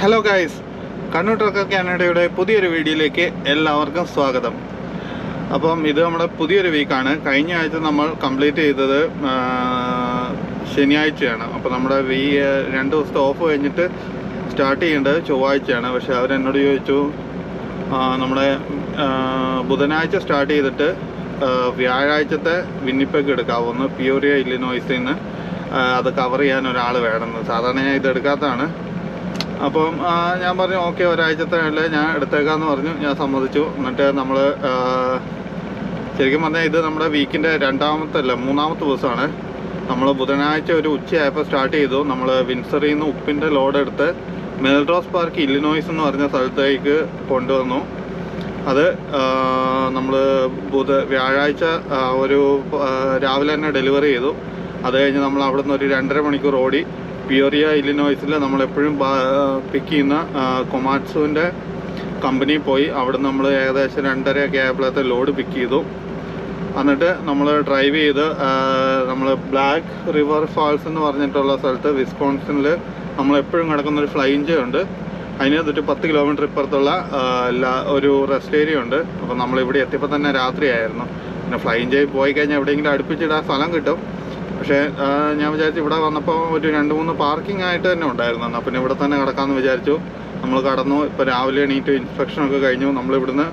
Hello guys, Kannur Trekker കാനഡയുടെ പുതിയൊരു വീഡിയോയിലേക്ക് എല്ലാവർക്കും സ്വാഗതം. അപ്പം ഇത് നമ്മുടെ പുതിയൊരു വീക്കാണ്. കഴിഞ്ഞ ആഴ്ച നമ്മൾ കംപ്ലീറ്റ് ചെയ്തത് ശനിയാഴ്ചയാണ്. അപ്പോൾ നമ്മുടെ 2 ദിവസത്തെ ഓഫ് കഴിഞ്ഞിട്ട് സ്റ്റാർട്ട് ചെയ്യേണ്ടത് ചൊവ്വാഴ്ചയാണ്. പക്ഷേ അവരെന്നോട് ചോദിച്ചു നമ്മുടെ ബുധനാഴ്ച സ്റ്റാർട്ട് ചെയ്തിട്ട് വ്യാഴാഴ്ചത്തെ വിന്നിപ്പെഗ് എടുക്കാവുന്ന പിയോറിയ ഇല്ലിനോയ്സിൽ നിന്ന് അത് കവർ ചെയ്യാൻ ഒരാൾ വേണമെന്ന്. സാധാരണ ഞാൻ ഇതെടുക്കാത്തതാണ്. അപ്പം ഞാൻ പറഞ്ഞു ഓക്കെ, ഒരാഴ്ചത്തെ അല്ലേ ഞാൻ എടുത്തേക്കാന്ന് പറഞ്ഞു. ഞാൻ സമ്മതിച്ചു. എന്നിട്ട് നമ്മൾ ശരിക്കും പറഞ്ഞാൽ ഇത് നമ്മുടെ വീക്കിൻ്റെ മൂന്നാമത്തെ ദിവസമാണ്. നമ്മൾ ബുധനാഴ്ച ഒരു ഉച്ചയായപ്പോൾ സ്റ്റാർട്ട് ചെയ്തു. നമ്മൾ വിൻസറിൽ നിന്ന് ഉപ്പിൻ്റെ ലോഡ് എടുത്ത് മെൽറോസ് പാർക്ക് ഇല്ലിനോയ്സ് എന്ന് പറഞ്ഞ സ്ഥലത്തേക്ക് കൊണ്ടുവന്നു. അത് നമ്മൾ വ്യാഴാഴ്ച ഒരു രാവിലെ തന്നെ ഡെലിവറി ചെയ്തു. അത് കഴിഞ്ഞ് നമ്മൾ അവിടെ നിന്ന് ഒരു 2.5 മണിക്കൂർ ഓടി പിയോറിയ ഇല്ലിനോയ്സിൽ നമ്മളെപ്പോഴും പിക്ക് ചെയ്യുന്ന കൊമാറ്റ്സുവിൻ്റെ കമ്പനിയിൽ പോയി. അവിടെ നമ്മൾ ഏകദേശം 2.5 ഒക്കെ ആയപ്പോഴത്തെ ലോഡ് പിക്ക് ചെയ്തു. എന്നിട്ട് നമ്മൾ ഡ്രൈവ് ചെയ്ത് നമ്മൾ ബ്ലാക്ക് റിവർ ഫാൾസ് എന്ന് പറഞ്ഞിട്ടുള്ള സ്ഥലത്ത് വിസ്കോൺസിനിൽ നമ്മളെപ്പോഴും കിടക്കുന്നൊരു ഫ്ലൈഞ്ച് ഉണ്ട്. അതിനകത്തൊരു 10 കിലോമീറ്റർ ഇപ്പുറത്തുള്ള ഒരു റെസ്റ്റ് ഏരിയ ഉണ്ട്. അപ്പോൾ നമ്മളിവിടെ എത്തിയപ്പോൾ തന്നെ രാത്രിയായിരുന്നു. പിന്നെ ഫ്ലൈഞ്ച് പോയി കഴിഞ്ഞാൽ എവിടെയെങ്കിലും അടുപ്പിച്ചിടാൻ സ്ഥലം കിട്ടും. പക്ഷേ ഞാൻ വിചാരിച്ചു ഇവിടെ വന്നപ്പോൾ ഒരു 2-3 പാർക്കിംഗ് ആയിട്ട് തന്നെ ഉണ്ടായിരുന്നു. എന്നാൽ പിന്നെ ഇവിടെ തന്നെ കിടക്കാമെന്ന് വിചാരിച്ചു. നമ്മൾ കടന്നു. ഇപ്പോൾ രാവിലെ എണീറ്റ് ഇൻസ്പെക്ഷനൊക്കെ കഴിഞ്ഞു. നമ്മളിവിടുന്ന്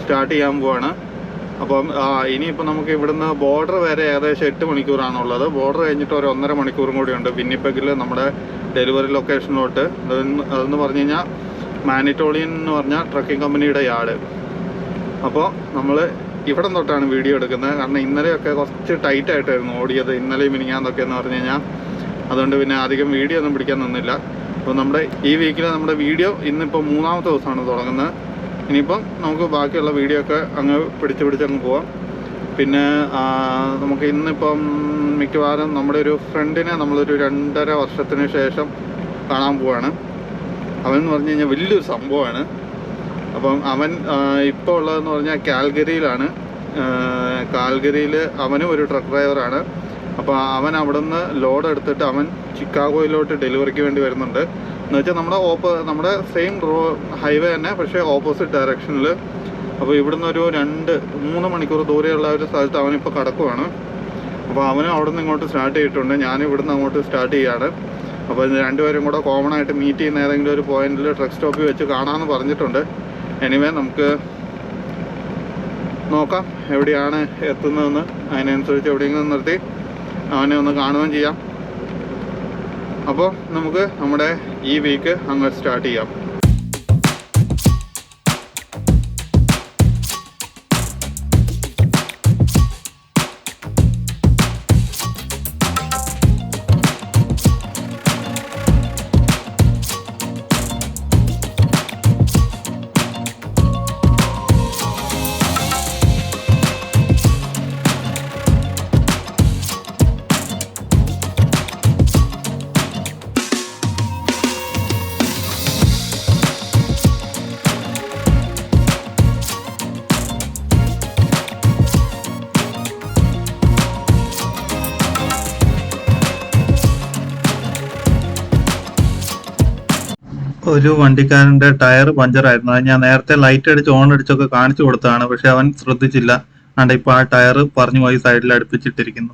സ്റ്റാർട്ട് ചെയ്യാൻ പോവാണ്. അപ്പം ഇനിയിപ്പോൾ നമുക്ക് ഇവിടുന്ന് ബോർഡർ വരെ ഏകദേശം 8 മണിക്കൂറാണുള്ളത്. ബോർഡർ കഴിഞ്ഞിട്ട് ഒരു 1.5 മണിക്കൂറും കൂടിയുണ്ട് വിന്നിപ്പെഗിൽ നമ്മുടെ ഡെലിവറി ലൊക്കേഷനിലോട്ട്. അതെന്ന് പറഞ്ഞു കഴിഞ്ഞാൽ മാനിറ്റോളിയൻ എന്ന് പറഞ്ഞ ട്രക്കിംഗ് കമ്പനിയുടെ യാർഡ്. അപ്പോൾ നമ്മൾ ഇവിടെ തൊട്ടാണ് വീഡിയോ എടുക്കുന്നത്. കാരണം ഇന്നലെയൊക്കെ കുറച്ച് ടൈറ്റായിട്ടായിരുന്നു ഓടിയത്, ഇന്നലെയും മിനിങ്ങാന്നൊക്കെ എന്ന് പറഞ്ഞു കഴിഞ്ഞാൽ. അതുകൊണ്ട് പിന്നെ അധികം വീഡിയോ ഒന്നും പിടിക്കാൻ നിന്നില്ല. അപ്പോൾ നമ്മുടെ ഈ വീക്കിൽ നമ്മുടെ വീഡിയോ ഇന്നിപ്പോൾ 3ാമത്തെ ദിവസമാണ് തുടങ്ങുന്നത്. ഇനിയിപ്പം നമുക്ക് ബാക്കിയുള്ള വീഡിയോ ഒക്കെ അങ്ങ് പിടിച്ചങ്ങ് പോവാം. പിന്നെ നമുക്ക് ഇന്നിപ്പം മിക്കവാറും നമ്മുടെ ഒരു ഫ്രണ്ടിനെ നമ്മളൊരു 2.5 വർഷത്തിന് ശേഷം കാണാൻ പോവാണ്. അവനെന്ന് പറഞ്ഞു കഴിഞ്ഞാൽ വലിയൊരു സംഭവമാണ്. അപ്പം അവൻ ഇപ്പോൾ ഉള്ളതെന്ന് പറഞ്ഞാൽ കാൽഗരിയിലാണ്. കാൽഗരിയിൽ അവനും ഒരു ട്രക്ക് ഡ്രൈവറാണ്. അപ്പോൾ അവൻ അവിടെ നിന്ന് ലോഡ് എടുത്തിട്ട് അവൻ ചിക്കാഗോയിലോട്ട് ഡെലിവറിക്ക് വേണ്ടി വരുന്നുണ്ട്. എന്ന് വെച്ചാൽ നമ്മുടെ സെയിം ഹൈവേ തന്നെ, പക്ഷേ ഓപ്പോസിറ്റ് ഡയറക്ഷനിൽ. അപ്പോൾ ഇവിടുന്ന് ഒരു 2-3 മണിക്കൂർ ദൂരെയുള്ള ഒരു സ്ഥലത്ത് അവനിപ്പോൾ കിടക്കുവാണ്. അപ്പോൾ അവനും അവിടെ നിന്ന് ഇങ്ങോട്ട് സ്റ്റാർട്ട് ചെയ്തിട്ടുണ്ട്. ഞാനും ഇവിടുന്ന് അങ്ങോട്ട് സ്റ്റാർട്ട് ചെയ്യാണ്. അപ്പോൾ രണ്ടുപേരും കൂടെ കോമൺ ആയിട്ട് മീറ്റ് ചെയ്യുന്ന ഏതെങ്കിലും ഒരു പോയിന്റിൽ ട്രക്ക് സ്റ്റോപ്പിൽ വെച്ച് കാണാമെന്ന് പറഞ്ഞിട്ടുണ്ട്. എനിവേ നമുക്ക് നോക്കാം എവിടെയാണ് എത്തുന്നതെന്ന്. അതിനനുസരിച്ച് എവിടെയെങ്കിലും നിർത്തി അവനെ ഒന്ന് കാണുകയും ചെയ്യാം. അപ്പോൾ നമുക്ക് നമ്മുടെ ഈ വീക്ക് അങ്ങ് സ്റ്റാർട്ട് ചെയ്യാം. ഒരു വണ്ടിക്കാരൻ്റെ ടയർ പഞ്ചറായിരുന്നു. അത് ഞാൻ നേരത്തെ ലൈറ്റ് അടിച്ച് ഓൺ അടിച്ചൊക്കെ കാണിച്ചു കൊടുത്തതാണ്. പക്ഷെ അവൻ ശ്രദ്ധിച്ചില്ല. അതുകൊണ്ട് ഇപ്പോൾ ആ ടയർ പറഞ്ഞു പോയി സൈഡിൽ അടുപ്പിച്ചിട്ടിരിക്കുന്നു.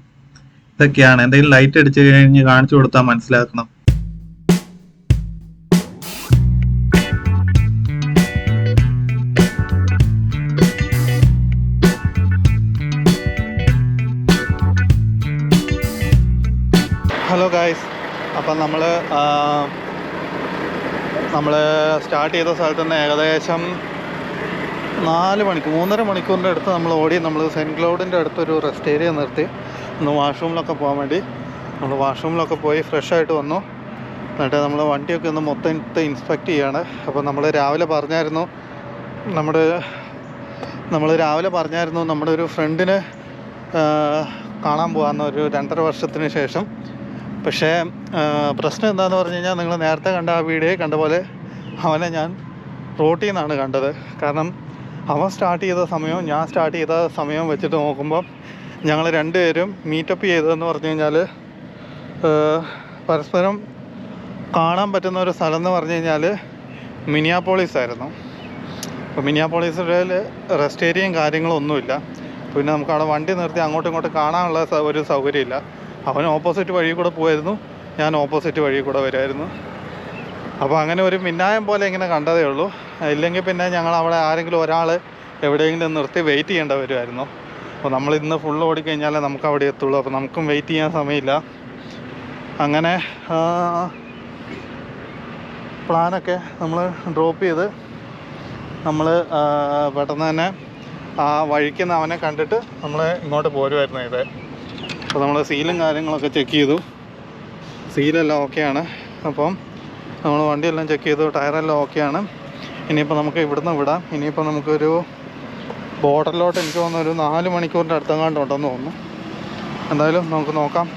ഇതൊക്കെയാണ്. എന്തെങ്കിലും ലൈറ്റ് അടിച്ച് കഴിഞ്ഞ് കാണിച്ചു കൊടുത്താൽ മനസ്സിലാക്കണം. ഹലോ ഗായ്സ്, അപ്പം നമ്മൾ സ്റ്റാർട്ട് ചെയ്ത സ്ഥലത്ത് നിന്ന് ഏകദേശം 3.5 മണിക്കൂറിൻ്റെ അടുത്ത് നമ്മൾ ഓടി. നമ്മൾ സെൻറ്റ് ക്ലൗഡിൻ്റെ അടുത്തൊരു റെസ്റ്റ് ഏരിയ നിർത്തി ഒന്ന് വാഷ്റൂമിലൊക്കെ പോകാൻ വേണ്ടി. നമ്മൾ വാഷ്റൂമിലൊക്കെ പോയി ഫ്രഷായിട്ട് വന്നു. എന്നിട്ട് നമ്മൾ വണ്ടിയൊക്കെ ഒന്ന് മൊത്തം ഇൻസ്പെക്ട് ചെയ്യാണ്. അപ്പോൾ നമ്മൾ രാവിലെ പറഞ്ഞായിരുന്നു നമ്മുടെ ഒരു ഫ്രണ്ടിന് കാണാൻ പോകാമെന്ന്, ഒരു 2.5 വർഷത്തിന് ശേഷം. പക്ഷേ പ്രശ്നം എന്താണെന്ന് പറഞ്ഞു കഴിഞ്ഞാൽ, നിങ്ങൾ നേരത്തെ കണ്ട ആ വീഡിയോ കണ്ട പോലെ അവനെ ഞാൻ റോട്ടിൽ നിന്നാണ് കണ്ടത്. കാരണം അവൻ സ്റ്റാർട്ട് ചെയ്ത സമയവും ഞാൻ സ്റ്റാർട്ട് ചെയ്ത സമയവും വെച്ചിട്ട് നോക്കുമ്പോൾ ഞങ്ങൾ രണ്ടുപേരും മീറ്റപ്പ് ചെയ്തതെന്ന് പറഞ്ഞു കഴിഞ്ഞാൽ പരസ്പരം കാണാൻ പറ്റുന്ന ഒരു സ്ഥലം എന്ന് പറഞ്ഞു കഴിഞ്ഞാൽ മിനിയാപോളിസ് ആയിരുന്നു. അപ്പോൾ മിനിയാപോളിസിൽ റെസ്റ്റ് ഏരിയയും കാര്യങ്ങളൊന്നുമില്ല. പിന്നെ നമുക്ക് അവിടെ വണ്ടി നിർത്തി അങ്ങോട്ടും ഇങ്ങോട്ടും കാണാനുള്ള ഒരു സൗകര്യമില്ല. അവൻ ഓപ്പോസിറ്റ് വഴി കൂടെ പോയിരുന്നു, ഞാൻ ഓപ്പോസിറ്റ് വഴി കൂടെ വരുമായിരുന്നു. അപ്പോൾ അങ്ങനെ ഒരു മിന്നായം പോലെ ഇങ്ങനെ കണ്ടതേ ഉള്ളൂ. ഇല്ലെങ്കിൽ പിന്നെ ഞങ്ങൾ അവിടെ ആരെങ്കിലും ഒരാൾ എവിടെയെങ്കിലും നിർത്തി വെയിറ്റ് ചെയ്യേണ്ട വരുമായിരുന്നു. അപ്പോൾ നമ്മൾ ഇന്ന് ഫുള്ള് ഓടിക്കഴിഞ്ഞാലേ നമുക്ക് അവിടെ എത്തുള്ളൂ. അപ്പോൾ നമുക്കും വെയിറ്റ് ചെയ്യാൻ സമയമില്ല. അങ്ങനെ പ്ലാനൊക്കെ നമ്മൾ ഡ്രോപ്പ് ചെയ്ത് നമ്മൾ പെട്ടെന്ന് തന്നെ ആ വഴിക്ക് നിന്ന് അവനെ കണ്ടിട്ട് നമ്മൾ ഇങ്ങോട്ട് പോരുമായിരുന്നു. ഇത് അപ്പോൾ നമ്മൾ സീലും കാര്യങ്ങളൊക്കെ ചെക്ക് ചെയ്തു, സീലെല്ലാം ഓക്കെയാണ്. അപ്പം നമ്മൾ വണ്ടിയെല്ലാം ചെക്ക് ചെയ്തു, ടയറെല്ലാം ഓക്കെയാണ്. ഇനിയിപ്പോൾ നമുക്ക് ഇവിടുന്ന് വിടാം. ഇനിയിപ്പോൾ നമുക്കൊരു ബോർഡറിലോട്ട് എനിക്ക് തോന്നുന്നു ഒരു 4 മണിക്കൂറിൻ്റെ അടുത്തെങ്ങാണ്ടുണ്ടെന്ന് തോന്നുന്നു. എന്തായാലും നമുക്ക് നോക്കാം.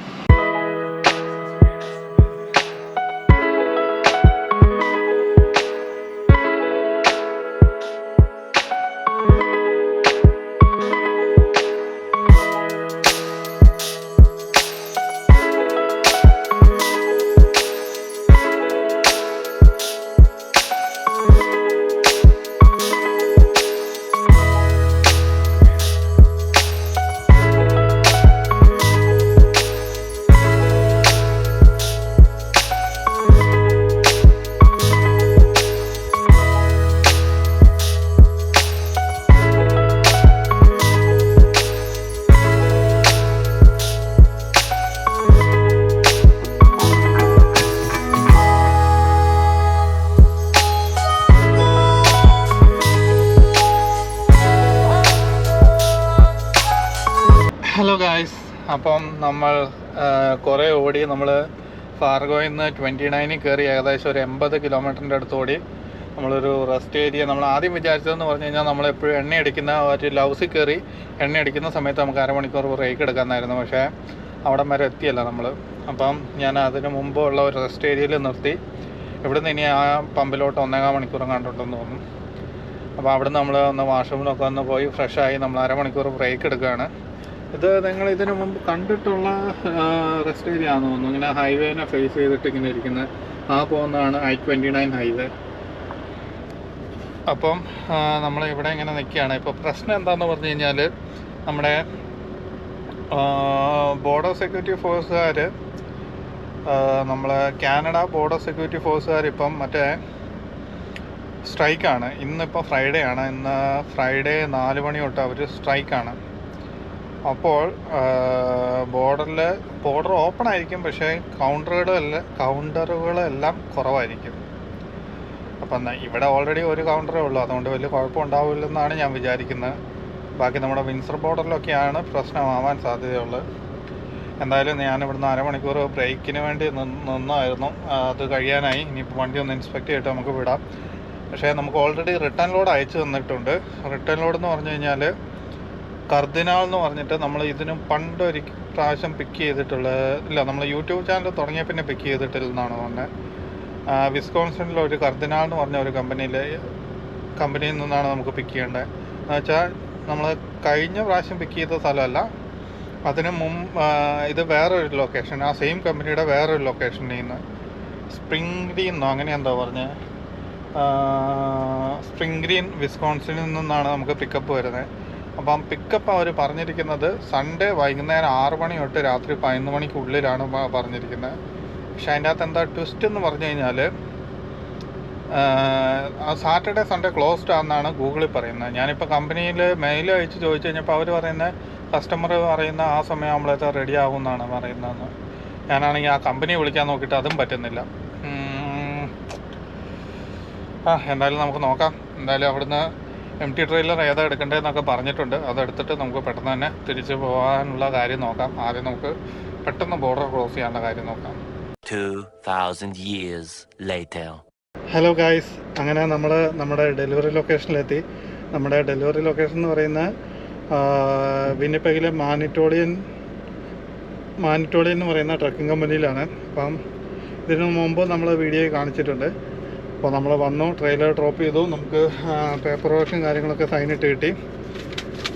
ഹലോ ഗായ്സ്, അപ്പം നമ്മൾ കുറേ ഓടി. നമ്മൾ ഫാർഗോയിൽ നിന്ന് 29 കയറി ഏകദേശം ഒരു 80 കിലോമീറ്ററിൻ്റെ അടുത്ത് ഓടി. നമ്മളൊരു റെസ്റ്റ് ഏരിയ നമ്മൾ ആദ്യം വിചാരിച്ചതെന്ന് പറഞ്ഞു കഴിഞ്ഞാൽ നമ്മളെപ്പോഴും എണ്ണയടിക്കുന്ന ഒരു ലൗസിൽ കയറി എണ്ണയടിക്കുന്ന സമയത്ത് നമുക്ക് അരമണിക്കൂർ ബ്രേക്ക് എടുക്കാമെന്നായിരുന്നു. പക്ഷേ അവിടം വരെ എത്തിയല്ല നമ്മൾ. അപ്പം ഞാൻ അതിന് മുമ്പുള്ള ഒരു റെസ്റ്റ് ഏരിയയിൽ നിർത്തി. ഇവിടുന്ന് ഇനി ആ പമ്പിലോട്ട് 1.25 മണിക്കൂറും കണ്ടിട്ടുണ്ടെന്ന് തോന്നുന്നു. അപ്പോൾ അവിടുന്ന് നമ്മൾ ഒന്ന് വാഷ്റൂമിലൊക്കെ ഒന്ന് പോയി ഫ്രഷായി നമ്മൾ അരമണിക്കൂർ ബ്രേക്ക് എടുക്കുകയാണ്. ഇത് നിങ്ങൾ ഇതിനു മുമ്പ് കണ്ടിട്ടുള്ള റെസ്റ്റ് ഏരിയ ആണെന്ന് തോന്നുന്നു. ഇങ്ങനെ ഹൈവേനെ ഫേസ് ചെയ്തിട്ട് ഇങ്ങനെ ഇരിക്കുന്നത് ആ പോകുന്നതാണ് I-29 ഹൈവേ. അപ്പം നമ്മൾ ഇവിടെ ഇങ്ങനെ നിൽക്കുകയാണ്. ഇപ്പോൾ പ്രശ്നം എന്താണെന്ന് പറഞ്ഞു കഴിഞ്ഞാൽ നമ്മുടെ ബോർഡർ സെക്യൂരിറ്റി ഫോഴ്സുകാർ, നമ്മൾ കാനഡ ബോർഡർ സെക്യൂരിറ്റി ഫോഴ്സുകാർ ഇപ്പം മറ്റേ സ്ട്രൈക്കാണ്. ഇന്നിപ്പോൾ ഫ്രൈഡേ ആണ്. ഇന്ന് ഫ്രൈഡേ 4 മണി തൊട്ട് അവർ സ്ട്രൈക്കാണ്. അപ്പോൾ ബോർഡർ ഓപ്പൺ ആയിരിക്കും, പക്ഷേ കൗണ്ടറുകളെല്ലാം കുറവായിരിക്കും. അപ്പം ഇവിടെ ഓൾറെഡി ഒരു കൗണ്ടറേ ഉള്ളൂ, അതുകൊണ്ട് വലിയ കുഴപ്പമുണ്ടാവില്ലെന്നാണ് ഞാൻ വിചാരിക്കുന്നത്. ബാക്കി നമ്മുടെ വിൻസർ ബോർഡറിലൊക്കെയാണ് പ്രശ്നമാവാൻ സാധ്യതയുള്ളത്. എന്തായാലും ഞാനിവിടുന്ന് അരമണിക്കൂർ ബ്രേക്കിന് വേണ്ടി നിന്നായിരുന്നു. അത് കഴിയാനായി. ഇനിയിപ്പോൾ വണ്ടി ഒന്ന് ഇൻസ്പെക്ട് ചെയ്തിട്ട് നമുക്ക് വിടാം. പക്ഷേ നമുക്ക് ഓൾറെഡി റിട്ടേൺ ലോഡ് അയച്ചു തന്നിട്ടുണ്ട്. റിട്ടേൺ ലോഡ് എന്ന് പറഞ്ഞു കഴിഞ്ഞാൽ കർദിനാൾ എന്ന് പറഞ്ഞിട്ട് നമ്മൾ ഇതിന് പണ്ട് ഒരു പ്രാവശ്യം പിക്ക് ചെയ്തിട്ടുള്ള ഇല്ല, നമ്മൾ യൂട്യൂബ് ചാനൽ തുടങ്ങിയ പിന്നെ പിക്ക് ചെയ്തിട്ടില്ലെന്നാണ് പറഞ്ഞത്. വിസ്കോൺസിനിലെ ഒരു കർദിനാൾ എന്ന് പറഞ്ഞ ഒരു കമ്പനിയിൽ നിന്നാണ് നമുക്ക് പിക്ക് ചെയ്യേണ്ടത്. എന്ന് വെച്ചാൽ നമ്മൾ കഴിഞ്ഞ പ്രാവശ്യം പിക്ക് ചെയ്ത സ്ഥലമല്ല, അതിന് ഇത് വേറൊരു ലൊക്കേഷൻ, ആ സെയിം കമ്പനിയുടെ വേറൊരു ലൊക്കേഷനിൽ നിന്ന് സ്പ്രിംഗ് ഗ്രീന്നോ അങ്ങനെ എന്താ പറഞ്ഞത്, സ്പ്രിംഗ് ഗ്രീൻ വിസ്കോൺസിനിൽ നിന്നാണ് നമുക്ക് പിക്കപ്പ് വരുന്നത്. അപ്പം പിക്കപ്പ് അവർ പറഞ്ഞിരിക്കുന്നത് സൺഡേ വൈകുന്നേരം 6 മണി തൊട്ട് രാത്രി 11 മണിക്കുള്ളിലാണ് പറഞ്ഞിരിക്കുന്നത്. പക്ഷെ അതിൻ്റെ അകത്ത് എന്താ ട്വിസ്റ്റ് എന്ന് പറഞ്ഞു കഴിഞ്ഞാൽ സാറ്റർഡേ സൺഡേ ക്ലോസ്ഡ് ആണെന്നാണ് ഗൂഗിളിൽ പറയുന്നത്. ഞാനിപ്പോൾ കമ്പനിയിൽ മെയിൽ അയച്ച് ചോദിച്ചു കഴിഞ്ഞപ്പോൾ അവർ പറയുന്നത് കസ്റ്റമർ പറയുന്ന ആ സമയം നമ്മളത് റെഡി ആകുമെന്നാണ് പറയുന്നതെന്ന്. ഞാനാണെങ്കിൽ ആ കമ്പനി വിളിക്കാൻ നോക്കിയിട്ട് അതും പറ്റുന്നില്ല. എന്തായാലും നമുക്ക് നോക്കാം. എന്തായാലും അവിടുന്ന് MT ട്രെയിലർ ഏതാ എടുക്കേണ്ടതെന്നൊക്കെ പറഞ്ഞിട്ടുണ്ട്. അതെടുത്തിട്ട് നമുക്ക് പെട്ടെന്ന് തന്നെ തിരിച്ചു പോകാനുള്ള കാര്യം നോക്കാം. ആദ്യം നമുക്ക് പെട്ടെന്ന് ബോർഡർ ക്രോസ് ചെയ്യാനുള്ള കാര്യം നോക്കാം. 2000 years later. ഹലോ ഗായ്സ്, അങ്ങനെ നമ്മൾ നമ്മുടെ ഡെലിവറി ലൊക്കേഷനിലെത്തി. നമ്മുടെ ഡെലിവറി ലൊക്കേഷൻ എന്ന് പറയുന്നത് വിന്നിപ്പെഗിലെ മാനിറ്റോളിയൻ എന്ന് പറയുന്ന ട്രക്കിംഗ് കമ്പനിയിലാണ്. അപ്പം ഇതിനു മുമ്പ് നമ്മൾ വീഡിയോ കാണിച്ചിട്ടുണ്ട്. അപ്പോൾ നമ്മൾ വന്നു, ട്രെയിലർ ഡ്രോപ്പ് ചെയ്തു, നമുക്ക് പേപ്പർ വർക്കും കാര്യങ്ങളൊക്കെ സൈനിട്ട് കിട്ടി.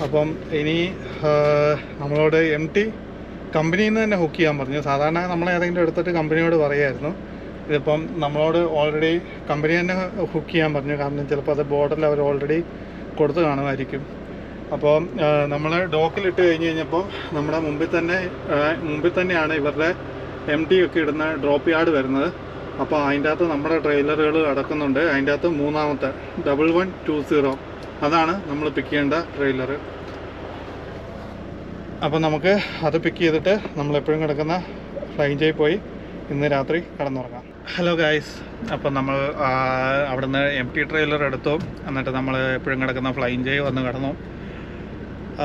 അപ്പം ഇനി നമ്മളോട് MT കമ്പനിയിൽ നിന്ന് തന്നെ ഹുക്ക് ചെയ്യാൻ പറഞ്ഞു. സാധാരണ നമ്മൾ ഏതെങ്കിലും എടുത്തിട്ട് കമ്പനിയോട് പറയായിരുന്നു. ഇതിപ്പം നമ്മളോട് ഓൾറെഡി കമ്പനി തന്നെ ഹുക്ക് ചെയ്യാൻ പറഞ്ഞു. കാരണം ചിലപ്പോൾ അത് ബോർഡറിൽ അവർ ഓൾറെഡി കൊടുത്ത് കാണുമായിരിക്കും. അപ്പോൾ നമ്മൾ ഡോക്കിലിട്ട് കഴിഞ്ഞപ്പോൾ നമ്മുടെ മുമ്പിൽ തന്നെയാണ് ഇവരുടെ MT ഒക്കെ ഇടുന്ന ഡ്രോപ്പ് യാർഡ് വരുന്നത്. അപ്പോൾ അതിൻ്റെ അകത്ത് നമ്മുടെ ട്രെയിലറുകൾ കിടക്കുന്നുണ്ട്. അതിൻ്റെ അകത്ത് മൂന്നാമത്തെ 1120 അതാണ് നമ്മൾ പിക്ക് ചെയ്യേണ്ട ട്രെയിലർ. അപ്പോൾ നമുക്ക് അത് പിക്ക് ചെയ്തിട്ട് നമ്മളെപ്പോഴും കിടക്കുന്ന ഫ്ലൈഞ്ചിൽ പോയി ഇന്ന് രാത്രി കിടന്നുറങ്ങാം. ഹലോ ഗായ്സ്, അപ്പോൾ നമ്മൾ അവിടുന്ന് MT ട്രെയിലർ എടുത്തു. എന്നിട്ട് നമ്മൾ എപ്പോഴും കിടക്കുന്ന ഫ്ലൈഞ്ചിൽ വന്ന് കിടന്നു.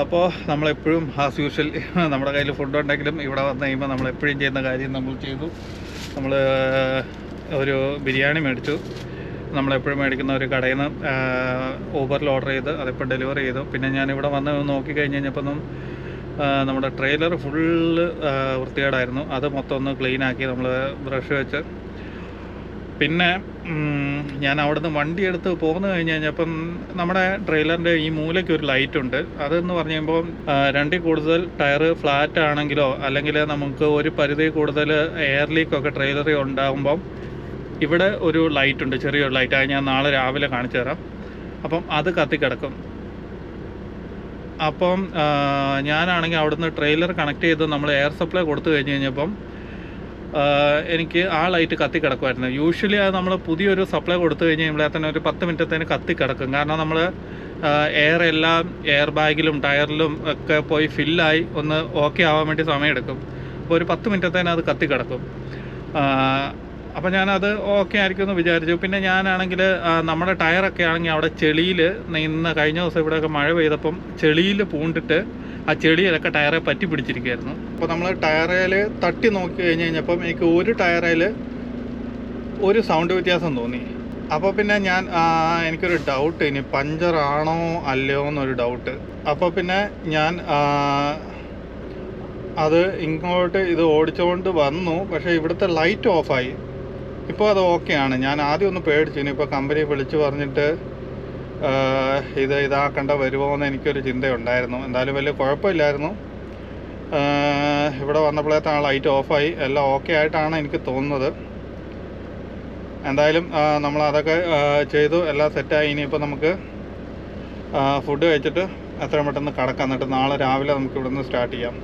അപ്പോൾ നമ്മളെപ്പോഴും ആസ് യൂഷ്വൽ നമ്മുടെ കയ്യിൽ ഫുഡ് ഉണ്ടെങ്കിലും ഇവിടെ വന്ന് കഴിയുമ്പോൾ നമ്മളെപ്പോഴും ചെയ്യുന്ന കാര്യം നമ്മൾ ചെയ്തു. നമ്മൾ ഒരു ബിരിയാണി മേടിച്ചു. നമ്മളെപ്പോഴും മേടിക്കുന്ന ഒരു കടയിൽ നിന്ന് ഊബറിൽ ഓർഡർ ചെയ്ത് അതിപ്പോൾ ഡെലിവറി ചെയ്തു. പിന്നെ ഞാനിവിടെ വന്ന് നോക്കിക്കഴിഞ്ഞ് കഴിഞ്ഞപ്പം നമ്മുടെ ട്രെയിലർ ഫുള്ള് വൃത്തികേടായിരുന്നു. അത് മൊത്തം ഒന്ന് ക്ലീനാക്കി നമ്മൾ ബ്രഷ് വെച്ച്. പിന്നെ ഞാൻ അവിടുന്ന് വണ്ടി എടുത്ത് പോന്നു കഴിഞ്ഞപ്പം നമ്മുടെ ട്രെയിലറിൻ്റെ ഈ മൂലയ്ക്ക് ഒരു ലൈറ്റ് ഉണ്ട്. അതെന്ന് പറഞ്ഞു കഴിയുമ്പോൾ രണ്ടിൽ കൂടുതൽ ടയർ ഫ്ലാറ്റ് ആണെങ്കിലോ അല്ലെങ്കിൽ നമുക്ക് ഒരു പരിധി കൂടുതൽ എയർ ലീക്കൊക്കെ ട്രെയിലറിൽ ഉണ്ടാകുമ്പം ഇവിടെ ഒരു ലൈറ്റ് ഉണ്ട്, ചെറിയൊരു ലൈറ്റ്. അത് ഞാൻ നാളെ രാവിലെ കാണിച്ചു തരാം. അപ്പം അത് കത്തിക്കിടക്കും. അപ്പം ഞാനാണെങ്കിൽ അവിടുന്ന് ട്രെയിലർ കണക്ട് ചെയ്ത് നമ്മൾ എയർ സപ്ലൈ കൊടുത്തു കഴിഞ്ഞപ്പം എനിക്ക് ആ ലൈറ്റ് കത്തിക്കിടക്കുമായിരുന്നു. യൂഷ്വലി അത് നമ്മൾ പുതിയൊരു സപ്ലൈ കൊടുത്തു കഴിഞ്ഞ് കഴിയുമ്പോൾ തന്നെ ഒരു 10 മിനിറ്റത്തേന് കത്തിക്കിടക്കും. കാരണം നമ്മൾ എല്ലാം എയർ ബാഗിലും ടയറിലും ഒക്കെ പോയി ഫില്ലായി ഒന്ന് ഓക്കെ ആവാൻ വേണ്ടി സമയമെടുക്കും. അപ്പോൾ ഒരു 10 മിനിറ്റത്തേന് അത് കത്തിക്കിടക്കും. അപ്പോൾ ഞാനത് ഓക്കെ ആയിരിക്കും എന്ന് വിചാരിച്ചു. പിന്നെ ഞാനാണെങ്കിൽ നമ്മുടെ ടയറൊക്കെ ആണെങ്കിൽ അവിടെ ചെളിയിൽ ഇന്ന് കഴിഞ്ഞ ദിവസം ഇവിടെയൊക്കെ മഴ പെയ്തപ്പം ചെളിയിൽ പൂണ്ടിട്ട് ആ ചെളിയിലൊക്കെ ടയറെ പറ്റി പിടിച്ചിരിക്കുകയായിരുന്നു. അപ്പോൾ നമ്മൾ ടയറിൽ തട്ടി നോക്കി കഴിഞ്ഞപ്പം എനിക്ക് ഒരു ടയറിൽ ഒരു സൗണ്ട് വ്യത്യാസം തോന്നി. അപ്പോൾ പിന്നെ എനിക്കൊരു ഡൗട്ട്, ഇനി പഞ്ചറാണോ അല്ലയോ എന്നൊരു ഡൗട്ട്. അപ്പോൾ പിന്നെ ഞാൻ അത് ഇങ്ങോട്ട് ഇത് ഓടിച്ചുകൊണ്ട് വന്നു. പക്ഷേ ഇവിടുത്തെ ലൈറ്റ് ഓഫായി. ഇപ്പോൾ അത് ഓക്കെയാണ്. ഞാൻ ആദ്യം ഒന്ന് പേടിച്ചു. ഇനിയിപ്പോൾ കമ്പനി വിളിച്ച് പറഞ്ഞിട്ട് ഇതാക്കേണ്ട വരുമോ എന്ന് എനിക്കൊരു ചിന്തയുണ്ടായിരുന്നു. എന്തായാലും വലിയ കുഴപ്പമില്ലായിരുന്നു. ഇവിടെ വന്നപ്പോഴത്തെ ലൈറ്റ് ഓഫായി. എല്ലാം ഓക്കെ ആയിട്ടാണ് എനിക്ക് തോന്നുന്നത്. എന്തായാലും നമ്മൾ അതൊക്കെ ചെയ്തു, എല്ലാം സെറ്റായി. ഇനിയിപ്പോൾ നമുക്ക് ഫുഡ് കഴിച്ചിട്ട് എത്രയും പെട്ടെന്ന് കിടക്കാം. എന്നിട്ട് നാളെ രാവിലെ നമുക്ക് ഇവിടുന്ന് സ്റ്റാർട്ട് ചെയ്യാം.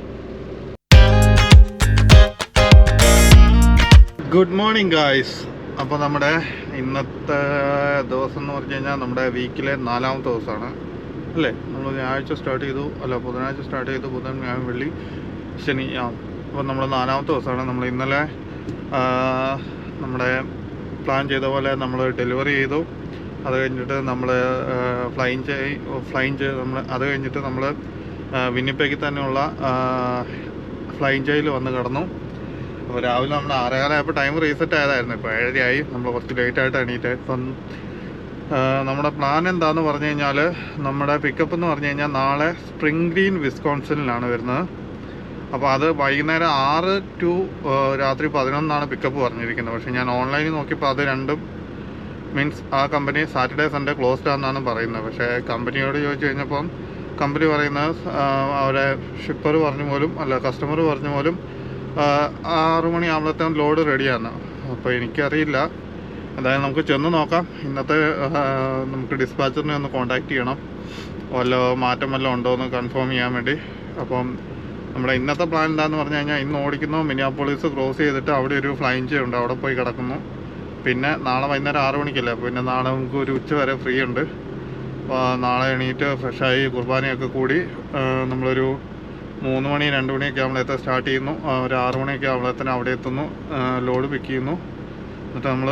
Good morning guys. അപ്പോൾ നമ്മുടെ ഇന്നത്തെ ദിവസം എന്ന് പറഞ്ഞു കഴിഞ്ഞാൽ നമ്മുടെ വീക്കിലെ 4ാമത്തെ ദിവസമാണ് അല്ലേ. നമ്മൾ ഞായറാഴ്ച സ്റ്റാർട്ട് ചെയ്തു, ബുധനാഴ്ച സ്റ്റാർട്ട് ചെയ്തു. ബുധൻ, വ്യാഴം, വെള്ളി, ശനി. അപ്പോൾ നമ്മൾ 4ാമത്തെ ദിവസമാണ്. നമ്മൾ ഇന്നലെ നമ്മുടെ പ്ലാൻ ചെയ്ത പോലെ നമ്മൾ ഡെലിവറി ചെയ്തു. അത് കഴിഞ്ഞിട്ട് നമ്മൾ ഫ്ലൈഞ്ച് നമ്മൾ അത് കഴിഞ്ഞിട്ട് നമ്മൾ വിന്നിപ്പെഗിൽ തന്നെയുള്ള ഫ്ലൈഞ്ചയിൽ വന്ന് കിടന്നു. അപ്പോൾ രാവിലെ നമ്മൾ 6:15 ആയപ്പോൾ ടൈം റീസെറ്റ് ആയതായിരുന്നു. ഇപ്പോൾ 7:30 ആയി. നമ്മൾ കുറച്ച് ലേറ്റായിട്ട് എണീറ്റ്. ഇപ്പം നമ്മുടെ പ്ലാൻ എന്താണെന്ന് പറഞ്ഞു കഴിഞ്ഞാൽ നമ്മുടെ പിക്കപ്പ് എന്ന് പറഞ്ഞു കഴിഞ്ഞാൽ നാളെ സ്പ്രിംഗ് ഗ്രീൻ വിസ്കോൺസിനിലാണ് വരുന്നത്. അപ്പോൾ അത് വൈകുന്നേരം 6 to രാത്രി 11 പിക്കപ്പ് പറഞ്ഞിരിക്കുന്നത്. പക്ഷേ ഞാൻ ഓൺലൈനിൽ നോക്കിയപ്പോൾ അത് രണ്ടും മീൻസ് ആ കമ്പനി സാറ്റർഡേ സൺഡേ ക്ലോസ്ഡ് ആണെന്നാണ് പറയുന്നത്. പക്ഷേ കമ്പനിയോട് ചോദിച്ചു കഴിഞ്ഞപ്പം കമ്പനി പറയുന്നത് അവരെ ഷിപ്പർ പറഞ്ഞു പോലും കസ്റ്റമർ പറഞ്ഞു പോലും 6 മണിയാകുമ്പോഴത്തേക്കും ലോഡ് റെഡിയാണ്. അപ്പോൾ എനിക്കറിയില്ല. എന്തായാലും നമുക്ക് ചെന്ന് നോക്കാം. ഇന്നത്തെ നമുക്ക് ഡിസ്പാച്ചറിനെ ഒന്ന് കോൺടാക്റ്റ് ചെയ്യണം, മാറ്റം വല്ലതും ഉണ്ടോ എന്ന് കൺഫേം ചെയ്യാൻ വേണ്ടി. അപ്പം നമ്മുടെ ഇന്നത്തെ പ്ലാൻ എന്താണെന്ന് പറഞ്ഞു കഴിഞ്ഞാൽ ഇന്ന് ഓടിക്കുന്നു. മിനിയാപോളിസ് ക്രോസ് ചെയ്തിട്ട് അവിടെ ഒരു ഫ്ലൈഞ്ച് ഉണ്ട്, അവിടെ പോയി കിടക്കുന്നു. പിന്നെ നാളെ വൈകുന്നേരം 6 മണിക്കല്ലേ. പിന്നെ നാളെ നമുക്ക് ഒരു ഉച്ച വരെ ഫ്രീ ഉണ്ട്. നാളെ എണീറ്റ് ഫ്രഷായി കുർബാനയൊക്കെ കൂടി നമ്മളൊരു 3 മണി 2 മണിയൊക്കെ ആകുമ്പോഴത്തെ സ്റ്റാർട്ട് ചെയ്യുന്നു. ഒരു 6 മണിയൊക്കെ ആകുമ്പോഴത്തേന് അവിടെ എത്തുന്നു, ലോഡ് പിക്ക് ചെയ്യുന്നു. എന്നിട്ട് നമ്മൾ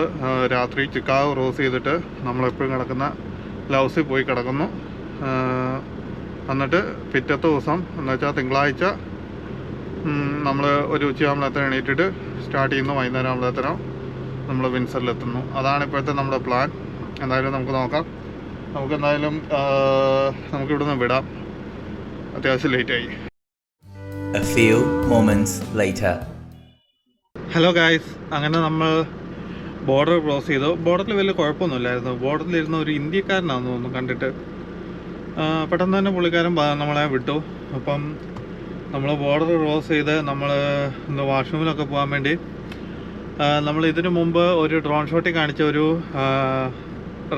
രാത്രി ചിക്കാഗോ ക്രോസ് ചെയ്തിട്ട് നമ്മളെപ്പോഴും കിടക്കുന്ന ലൗസിൽ പോയി കിടക്കുന്നു. എന്നിട്ട് പിറ്റത്തെ ദിവസം എന്ന് വെച്ചാൽ തിങ്കളാഴ്ച നമ്മൾ ഒരു ഉച്ചയാകുമ്പോഴത്തേന് എണീറ്റിട്ട് സ്റ്റാർട്ട് ചെയ്യുന്നു. വൈകുന്നേരം ആകുമ്പോഴത്തേനോ നമ്മൾ വിൻസറിലെത്തുന്നു. അതാണ് ഇപ്പോഴത്തെ നമ്മുടെ പ്ലാൻ. എന്തായാലും നമുക്ക് നോക്കാം. നമുക്കെന്തായാലും നമുക്കിവിടുന്ന് വിടാം. അത്യാവശ്യം ലേറ്റായി. A few moments later. Hello guys, അങ്ങനെ നമ്മൾ ബോർഡർ ക്രോസ് ചെയ്തു. ബോർഡറിൽ വലിയ കുഴപ്പമൊന്നുമില്ലായിരുന്നു. ബോർഡറിലിരുന്ന ഒരു ഇന്ത്യക്കാരനാണെന്ന് തോന്നുന്നു കണ്ടിട്ട്. പെട്ടെന്ന് തന്നെ പുള്ളിക്കാരൻ നമ്മളെ വിട്ടു. അപ്പം നമ്മൾ ബോർഡർ ക്രോസ് ചെയ്ത് നമ്മൾ ഇന്ന് വാഷ്റൂമിലൊക്കെ പോകാൻ വേണ്ടി നമ്മൾ ഇതിനു മുമ്പ് ഒരു ഡ്രോൺ ഷോട്ടിൽ കാണിച്ച ഒരു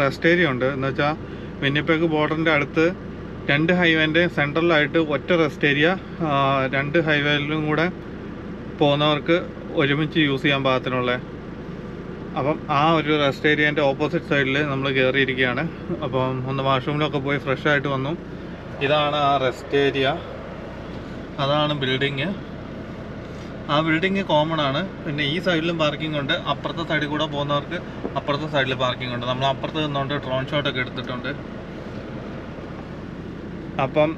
റെസ്റ്റ് ഏരിയ ഉണ്ട്. എന്ന് വെച്ചാൽ വിന്നിപ്പെഗ് ബോർഡറിൻ്റെ അടുത്ത് 2 ഹൈവേൻ്റെ സെൻട്രലായിട്ട് ഒറ്റ റെസ്റ്റ് ഏരിയ, 2 ഹൈവേയിലും കൂടെ പോകുന്നവർക്ക് ഒരുമിച്ച് യൂസ് ചെയ്യാൻ പാകത്തിനുള്ള. അപ്പം ആ ഒരു റെസ്റ്റ് ഏരിയേൻ്റെ ഓപ്പോസിറ്റ് സൈഡിൽ നമ്മൾ കയറിയിരിക്കുകയാണ്. അപ്പം ഒന്ന് വാഷ്റൂമിലൊക്കെ പോയി ഫ്രഷ് ആയിട്ട് വന്നു. ഇതാണ് ആ റെസ്റ്റ് ഏരിയ, അതാണ് ബിൽഡിങ്. ആ ബിൽഡിങ് കോമൺ ആണ്. പിന്നെ ഈ സൈഡിലും പാർക്കിംഗ് ഉണ്ട്, അപ്പുറത്തെ സൈഡിൽ കൂടെ പോകുന്നവർക്ക് അപ്പുറത്തെ സൈഡിൽ പാർക്കിംഗ് ഉണ്ട്. നമ്മൾ അപ്പുറത്ത് നിന്നുകൊണ്ട് ഡ്രോൺ ഷോട്ടൊക്കെ എടുത്തിട്ടുണ്ട്. അപ്പം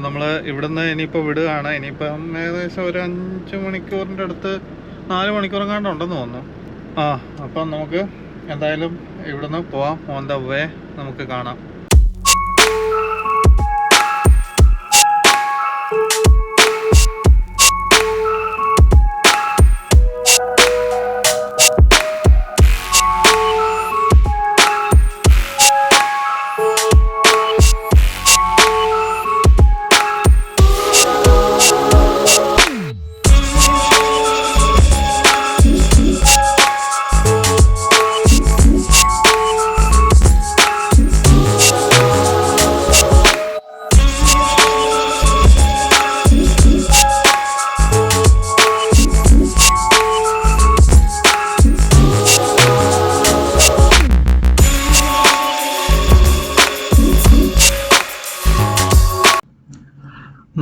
നമ്മൾ ഇവിടുന്ന് ഇനിയിപ്പോൾ വിടുകയാണ്. ഇനിയിപ്പം ഏകദേശം ഒരു 5 മണിക്കൂറിൻ്റെ അടുത്ത് 4 മണിക്കൂറെങ്ങാണ്ട് ഉണ്ടെന്ന് തോന്നുന്നു. അപ്പം നമുക്ക് എന്തായാലും ഇവിടുന്ന് പോവാം. ഓൺ ദ വേ നമുക്ക് കാണാം.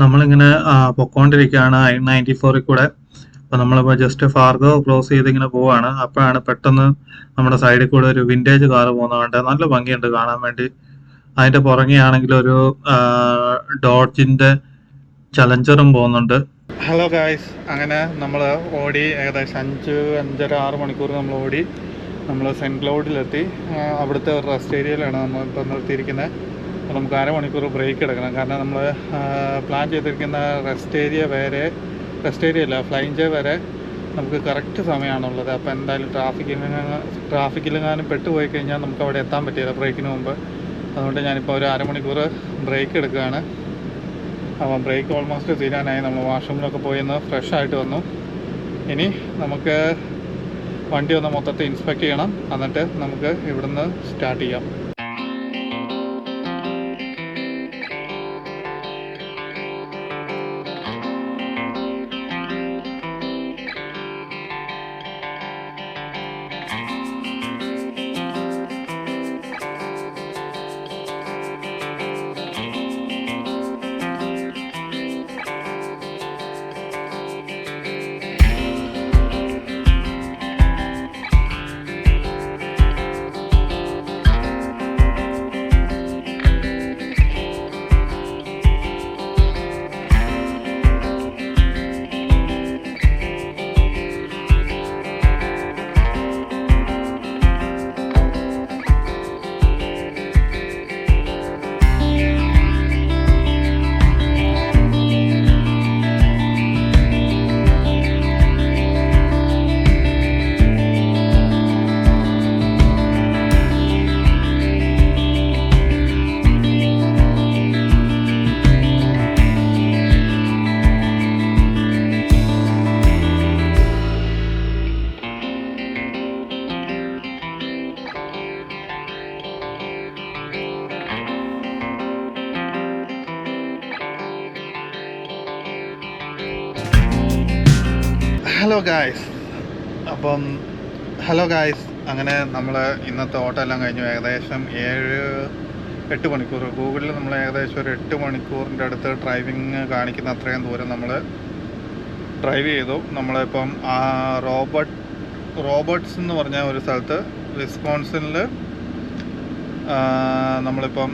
നമ്മളിങ്ങനെ പൊക്കോണ്ടിരിക്കുകയാണ് I-94 കൂടെ. അപ്പോൾ നമ്മളിപ്പോൾ ജസ്റ്റ് ഫാർഗോ ക്രോസ് ചെയ്ത് ഇങ്ങനെ പോവാണ്. അപ്പോഴാണ് പെട്ടെന്ന് നമ്മുടെ സൈഡിൽ കൂടെ ഒരു വിൻറ്റേജ് കാർ പോകുന്നതുകൊണ്ട് നല്ല ഭംഗിയുണ്ട് കാണാൻ വേണ്ടി. അതിൻ്റെ പുറകെ ആണെങ്കിൽ ഒരു ഡോഡ്ജിൻ്റെ ചലഞ്ചറും പോകുന്നുണ്ട്. ഹലോ ഗായ്സ്, അങ്ങനെ നമ്മൾ ഓടി ഏകദേശം 5-5.5-6 മണിക്കൂർ നമ്മൾ ഓടി. നമ്മൾ സെൻറ്റ് ക്ലൗഡിലെത്തി. അവിടുത്തെ ഒരു റെസ്റ്റ് ഏരിയയിലാണ് നമ്മളിപ്പോൾ നിർത്തിയിരിക്കുന്നത്. നമുക്ക് 1/2 മണിക്കൂർ ബ്രേക്ക് എടുക്കണം. കാരണം നമ്മൾ പ്ലാൻ ചെയ്തിരിക്കുന്ന റെസ്റ്റ് ഏരിയ അല്ല, ഫ്ലൈഞ്ചേ വരെ നമുക്ക് കറക്റ്റ് സമയമാണുള്ളത്. അപ്പോൾ എന്തായാലും ട്രാഫിക്കിലെങ്ങാനും പെട്ടുപോയി കഴിഞ്ഞാൽ നമുക്ക് അവിടെ എത്താൻ പറ്റില്ല ബ്രേക്കിന് മുമ്പ്. അതുകൊണ്ട് ഞാനിപ്പോൾ ഒരു 1/2 മണിക്കൂർ ബ്രേക്ക് എടുക്കുകയാണ്. അപ്പം ബ്രേക്ക് ഓൾമോസ്റ്റ് തീരാനായി. നമ്മൾ വാഷ്റൂമിലൊക്കെ പോയി ഒന്ന് ഫ്രഷ് ആയിട്ട് വന്നു. ഇനി നമുക്ക് വണ്ടി ഒന്ന് മൊത്തത്തിൽ ഇൻസ്പെക്ട് ചെയ്യണം. എന്നിട്ട് നമുക്ക് ഇവിടുന്ന് സ്റ്റാർട്ട് ചെയ്യാം. ഹലോ ഗായ്സ്, അങ്ങനെ നമ്മൾ ഇന്നത്തെ ഓട്ടം എല്ലാം കഴിഞ്ഞു. ഏകദേശം 7-8 മണിക്കൂർ ഗൂഗിളിൽ നമ്മൾ ഏകദേശം ഒരു 8 മണിക്കൂറിൻ്റെ അടുത്ത് ഡ്രൈവിങ് കാണിക്കുന്ന അത്രയും ദൂരം നമ്മൾ ഡ്രൈവ് ചെയ്തു. നമ്മളിപ്പം റോബർട്ട്സ് എന്ന് പറഞ്ഞ ഒരു സ്ഥലത്ത് വിസ്കോൺസിനിൽ നമ്മളിപ്പം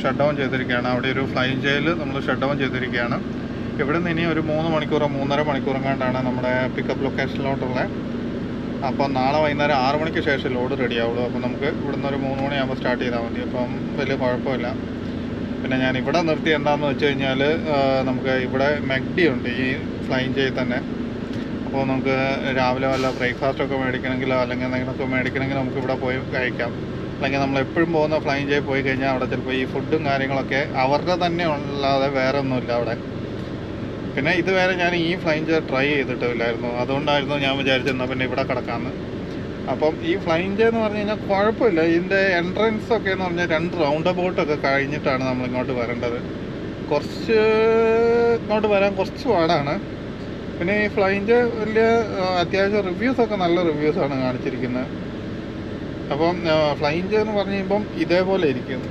ഷട്ട് ഡൗൺ ചെയ്തിരിക്കുകയാണ്. അവിടെ ഒരു ഫ്ലൈഞ്ചേയിൽ നമ്മൾ ഷട്ട് ഡൗൺ ചെയ്തിരിക്കുകയാണ്. ഇവിടെ നിന്ന് ഇനി ഒരു 3 മണിക്കൂറോ 3.5 മണിക്കൂറും കണ്ടാണ് നമ്മുടെ പിക്കപ്പ് ലൊക്കേഷനിലോട്ടുള്ളത്. അപ്പം നാളെ വൈകുന്നേരം 6 മണിക്ക് ശേഷം ലോഡ് റെഡി ആവുള്ളൂ. അപ്പം നമുക്ക് ഇവിടുന്ന് ഒരു 3 മണിയാകുമ്പോൾ സ്റ്റാർട്ട് ചെയ്താൽ മതി. അപ്പം വലിയ കുഴപ്പമില്ല. പിന്നെ ഞാൻ ഇവിടെ നിർത്തി എന്താണെന്ന് വെച്ച് കഴിഞ്ഞാൽ നമുക്ക് ഇവിടെ മെഗ്ഡി ഉണ്ട് ഈ ഫ്ലൈഞ്ചേയിൽ തന്നെ. അപ്പോൾ നമുക്ക് രാവിലെ വല്ല ബ്രേക്ക്ഫാസ്റ്റൊക്കെ മേടിക്കണമെങ്കിലോ അല്ലെങ്കിൽ എന്തെങ്കിലുമൊക്കെ മേടിക്കണമെങ്കിൽ നമുക്ക് ഇവിടെ പോയി കഴിക്കാം. അല്ലെങ്കിൽ നമ്മൾ എപ്പോഴും പോകുന്ന ഫ്ലൈഞ്ചേയിൽ പോയി കഴിഞ്ഞാൽ അവിടെ ചിലപ്പോൾ ഈ ഫുഡും കാര്യങ്ങളൊക്കെ അവരുടെ തന്നെ അല്ലാതെ വേറെ ഒന്നുമില്ല അവിടെ. പിന്നെ ഇതുവരെ ഞാൻ ഈ ഫ്ലൈയിങ് ജെറ്റ് ട്രൈ ചെയ്തിട്ടില്ലായിരുന്നു, അതുകൊണ്ടായിരുന്നു ഞാൻ വിചാരിച്ചിരുന്നത് പിന്നെ ഇവിടെ കിടക്കാമെന്ന്. അപ്പം ഈ ഫ്ലൈയിങ് ജെറ്റ് എന്ന് പറഞ്ഞു കഴിഞ്ഞാൽ കുഴപ്പമില്ല. ഇതിൻ്റെ എൻട്രൻസ് ഒക്കെ എന്ന് പറഞ്ഞാൽ 2 റൗണ്ട് അബൌട്ടൊക്കെ കഴിഞ്ഞിട്ടാണ് നമ്മൾ ഇങ്ങോട്ട് വരേണ്ടത്. കുറച്ച് ഇങ്ങോട്ട് വരാൻ കുറച്ച് പാടാണ്. പിന്നെ ഈ ഫ്ലൈയിങ് ജെറ്റ് വലിയ അത്യാവശ്യം റിവ്യൂസൊക്കെ നല്ല റിവ്യൂസാണ് കാണിച്ചിരിക്കുന്നത്. അപ്പം ഫ്ലൈയിങ് ജെറ്റ് എന്ന് പറഞ്ഞു കഴിയുമ്പം ഇതേപോലെ ഇരിക്കും.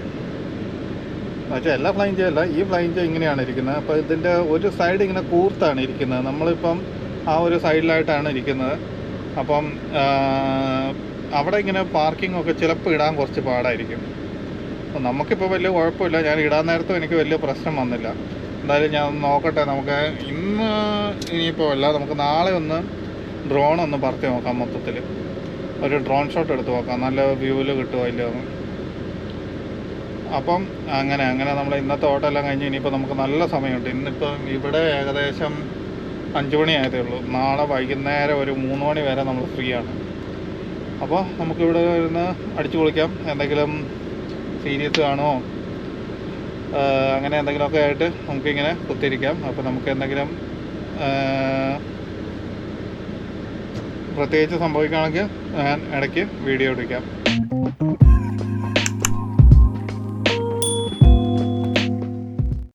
പക്ഷേ എല്ലാ ഫ്ലൈയിങ് ജെറ്റ് അല്ല, ഈ ഫ്ലൈയിങ് ജെറ്റ് ഇങ്ങനെയാണ് ഇരിക്കുന്നത്. അപ്പോൾ ഇതിൻ്റെ ഒരു സൈഡ് ഇങ്ങനെ കൂർത്താണ് ഇരിക്കുന്നത്. നമ്മളിപ്പം ആ ഒരു സൈഡിലായിട്ടാണ് ഇരിക്കുന്നത്. അപ്പം അവിടെ ഇങ്ങനെ പാർക്കിംഗ് ഒക്കെ ചിലപ്പോൾ ഇടാൻ കുറച്ച് പാടായിരിക്കും. അപ്പം നമുക്കിപ്പോൾ വലിയ കുഴപ്പമില്ല. ഞാൻ ഇടാൻ നേരത്തും എനിക്ക് വലിയ പ്രശ്നം വന്നില്ല. എന്തായാലും ഞാൻ നോക്കട്ടെ. നമുക്ക് ഇന്ന് ഇനിയിപ്പോൾ അല്ല, നമുക്ക് നാളെ ഒന്ന് ഡ്രോൺ ഒന്ന് പറത്തി നോക്കാം. മൊത്തത്തിൽ ഒരു ഡ്രോൺ ഷോട്ട് എടുത്ത് നോക്കാം, നല്ല വ്യൂവിൽ കിട്ടുമോ ഇല്ലയെന്ന്. അപ്പം അങ്ങനെ നമ്മൾ ഇന്നത്തെ ഓട്ടം എല്ലാം കഴിഞ്ഞ് ഇനിയിപ്പോൾ നമുക്ക് നല്ല സമയമുണ്ട്. ഇന്നിപ്പം ഇവിടെ ഏകദേശം 5 മണി ആയതേ ഉള്ളൂ. നാളെ വൈകുന്നേരം ഒരു 3 മണി വരെ നമ്മൾ ഫ്രീ ആണ്. അപ്പോൾ നമുക്കിവിടെ ഇരുന്ന് അടിച്ചു പൊളിക്കാം. എന്തെങ്കിലും സീരീസ് കാണുമോ അങ്ങനെ എന്തെങ്കിലുമൊക്കെ ആയിട്ട് നമുക്കിങ്ങനെ കുത്തിരിക്കാം. അപ്പോൾ നമുക്ക് എന്തെങ്കിലും പ്രത്യേകിച്ച് സംഭവിക്കുകയാണെങ്കിൽ ഞാൻ ഇടയ്ക്ക് വീഡിയോ എടുക്കാം.